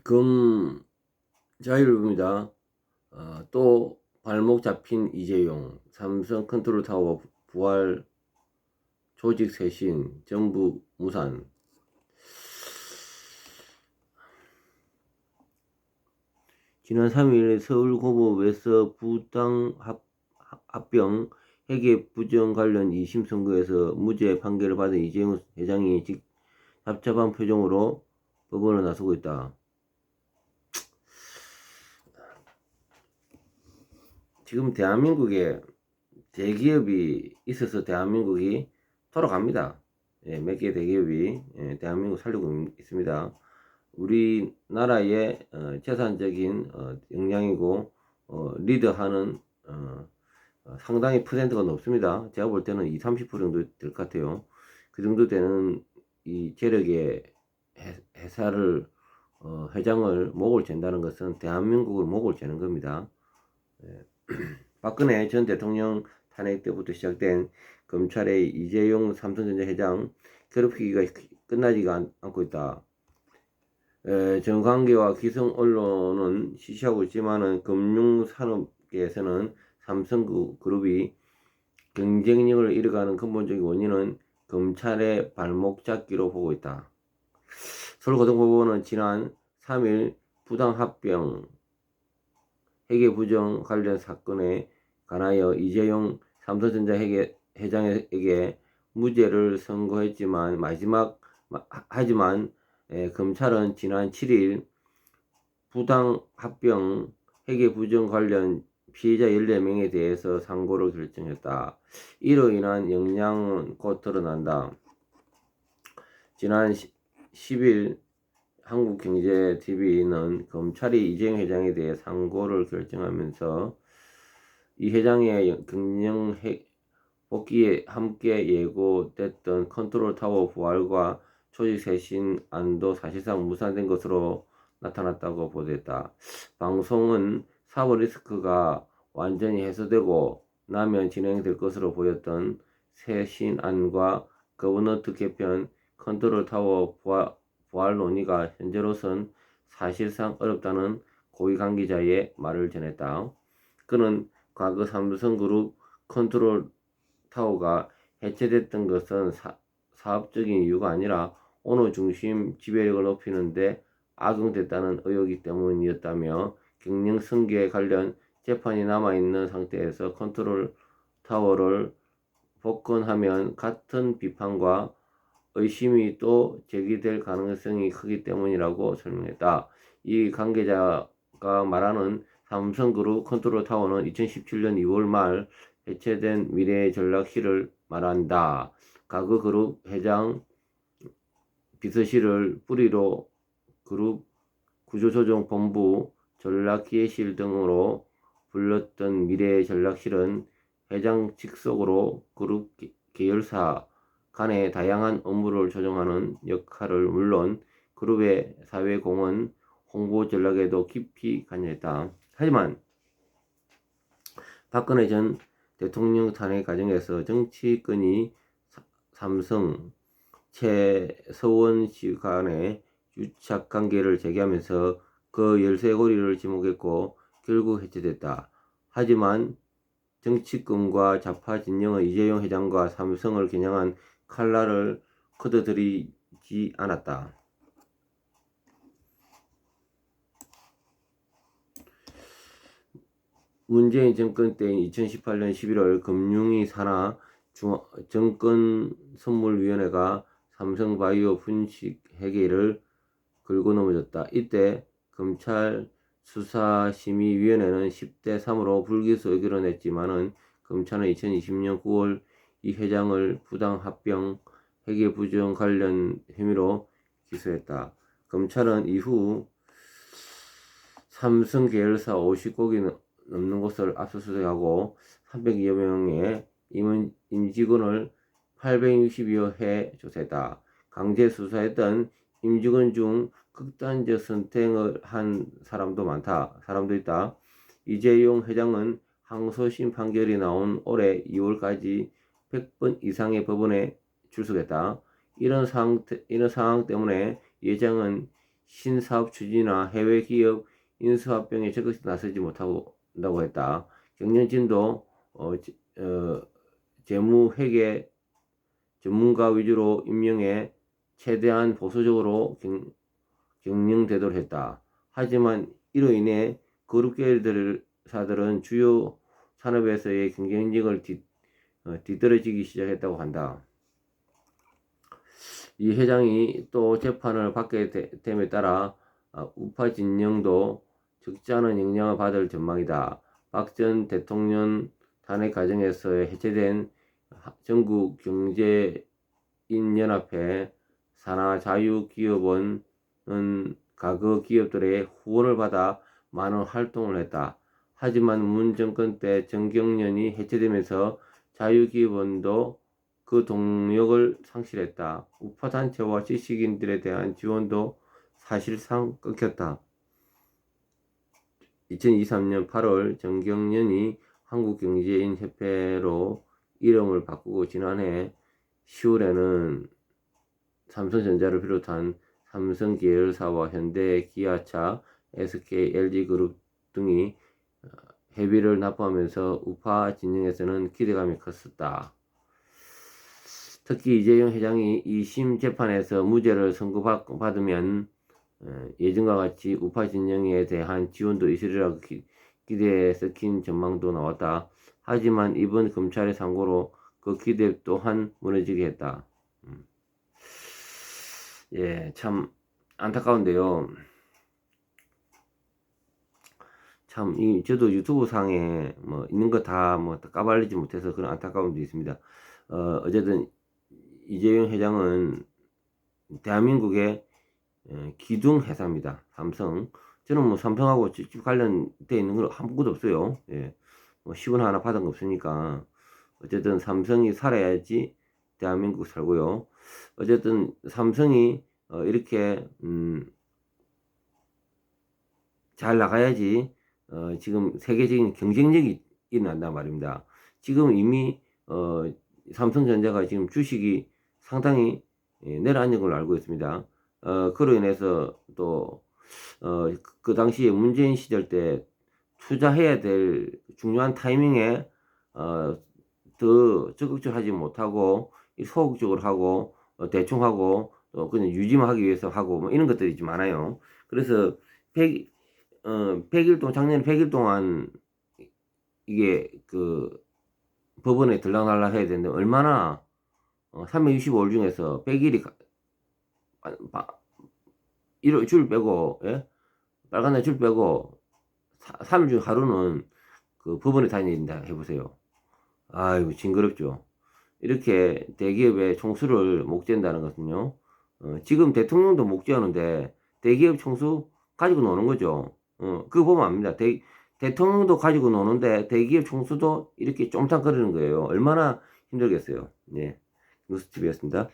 금 자율부입니다. 또 발목 잡힌 이재용, 삼성 컨트롤 타워 부활, 조직 쇄신, 전부 무산. 지난 3일 서울고법에서 부당 합병 회계 부정 관련 2심 선고에서 무죄 판결을 받은 이재용 회장이 답답한 표정으로 법원을 나서고 있다. 지금 대한민국에 대기업이 있어서 대한민국이 돌아갑니다. 몇 개 대기업이 대한민국 살리고 있습니다. 우리나라의 재산적인 역량이고 리드하는 상당히 퍼센트가 높습니다. 제가 볼 때는 20-30% 정도 될 것 같아요. 그 정도 되는 이 재력의 회사를 회장을 목을 잰다는 것은 대한민국을 목을 재는 겁니다. 박근혜 전 대통령 탄핵 때부터 시작된 검찰의 이재용 삼성전자 회장 괴롭히기가 끝나지가 않고 있다. 정관계와 기성 언론은 시시하고 있지만은 금융산업계에서는 삼성그룹이 경쟁력을 잃어가는 근본적인 원인은 검찰의 발목 잡기로 보고 있다. 서울고등법원은 지난 3일 부당합병 회계부정 관련 사건에 관하여 이재용 삼성전자 회장에게 무죄를 선고했지만 하지만 검찰은 지난 7일 부당합병 회계부정 관련 피해자 14명에 대해서 상고를 결정했다. 이로 인한 영향은 곧 드러난다. 지난 10일 한국경제TV는 검찰이 이재용 회장에 대해 상고를 결정하면서 이 회장의 경영 복귀에 함께 예고됐던 컨트롤 타워 부활과 조직 쇄신 안도 사실상 무산된 것으로 나타났다고 보도했다. 방송은 사법 리스크가 완전히 해소되고 나면 진행될 것으로 보였던 쇄신안과 거버넌트 개편, 컨트롤 타워 부활 논의가 현재로선 사실상 어렵다는 고위 관계자의 말을 전했다. 그는 과거 삼성그룹 컨트롤 타워가 해체됐던 것은 사업적인 이유가 아니라 오너 중심 지배력을 높이는 데 악용됐다는 의혹이 때문이었다며 경영 승계 관련 재판이 남아있는 상태에서 컨트롤 타워를 복권하면 같은 비판과 의심이 또 제기될 가능성이 크기 때문이라고 설명했다. 이 관계자가 말하는 삼성그룹 컨트롤 타워는 2017년 2월 말 해체된 미래전략실을 말한다. 과거 그룹 회장 비서실을 뿌리로 그룹 구조조정본부 전략기획실 등으로 불렸던 미래전략실은 회장 직속으로 그룹 계열사 간의 다양한 업무를 조정하는 역할을 물론 그룹의 사회공헌, 홍보 전략에도 깊이 관여했다. 하지만 박근혜 전 대통령 탄핵 과정에서 정치권이 삼성, 최서원 씨 간의 유착관계를 제기하면서 그 열쇠고리를 지목했고 결국 해체됐다. 하지만 정치권과 좌파 진영은 이재용 회장과 삼성을 겨냥한 칼날을 걷어들이지 않았다. 문재인 정권 때인 2018년 11월 금융위 산하 정권선물위원회가 삼성바이오 분식 회계를 긁고 넘어졌다. 이때 검찰 수사심의위원회는 10대 3으로 불기소 의결을 냈지만은 검찰은 2020년 9월 이 회장을 부당합병 회계부정 관련 혐의로 기소했다. 검찰은 이후 삼성 계열사 50곳이 넘는 곳을 압수수색하고 300여 명의 임직원을 862여 회 조사했다. 강제 수사했던 임직원 중 극단적 선택을 한 사람도 있다. 이재용 회장은 항소심 판결이 나온 올해 2월까지 100번 이상의 법원에 출석했다. 이런 상황 때문에 이 회장은 신사업 추진이나 해외 기업 인수합병에 적극 나서지 못한다고 했다. 경영진도 재무 회계 전문가 위주로 임명해 최대한 보수적으로 경영대도를 했다. 하지만 이로 인해 그룹 계열사들은 주요 산업에서의 경쟁력을 뒤떨어지기 시작했다고 한다. 이 회장이 또 재판을 받게 됨에 따라 우파 진영도 적지 않은 영향을 받을 전망이다. 박 전 대통령 탄핵 과정에서 해체된 전국경제인연합회 산하자유기업원은 과거 기업들의 후원을 받아 많은 활동을 했다. 하지만 문 정권 때 정경련이 해체되면서 자유기업원도 그 동력을 상실했다. 우파 단체와 지식인들에 대한 지원도 사실상 끊겼다. 2023년 8월 정경련이 한국경제인협회로 이름을 바꾸고 지난해 10월에는 삼성전자를 비롯한 삼성 계열사와 현대, 기아차, SK, LG그룹 등이 회비를 납부하면서 우파 진영에서는 기대감이 컸었다. 특히 이재용 회장이 2심 재판에서 무죄를 선고받으면 예전과 같이 우파 진영에 대한 지원도 있으리라고 기대에 섞인 전망도 나왔다. 하지만 이번 검찰의 상고로 그 기대 또한 무너지게 했다. 예, 참 안타까운데요. 참, 저도 유튜브 상에 뭐 있는 거 다 뭐 까발리지 못해서 그런 안타까움도 있습니다. 어쨌든 이재용 회장은 대한민국의 기둥 회사입니다. 삼성. 저는 뭐 삼성하고 직접 관련돼 있는 건 아무것도 없어요. 예. 뭐 시원 하나 받은 거 없으니까. 어쨌든 삼성이 살아야지 대한민국 살고요. 어쨌든 삼성이 이렇게 잘 나가야지 지금 세계적인 경쟁력이 일어난단 말입니다. 지금 이미 삼성전자가 지금 주식이 상당히 내려앉은 걸로 알고 있습니다. 그로 인해서 또 그 당시에 문재인 시절 때 투자해야 될 중요한 타이밍에 더 적극적으로 하지 못하고 소극적으로 하고 대충 하고 그냥 유지만 하기 위해서 하고 뭐 이런 것들이 좀 많아요. 그래서 100일 동안 작년에 100일 동안 이게 그 법원에 들락날락 해야 되는데 얼마나 365일 중에서 100일이 일요일 줄 빼고 예? 빨간 날 줄 빼고 3일 중 하루는 그 법원에 다녀야 된다 해보세요. 아이고 징그럽죠. 이렇게 대기업의 총수를 목재한다는 것은요. 지금 대통령도 목재하는데 대기업 총수 가지고 노는 거죠. 그거 보면 압니다. 대통령도 가지고 노는데 대기업 총수도 이렇게 쫌탕거리는 거예요. 얼마나 힘들겠어요. 네. 뉴스TV였습니다.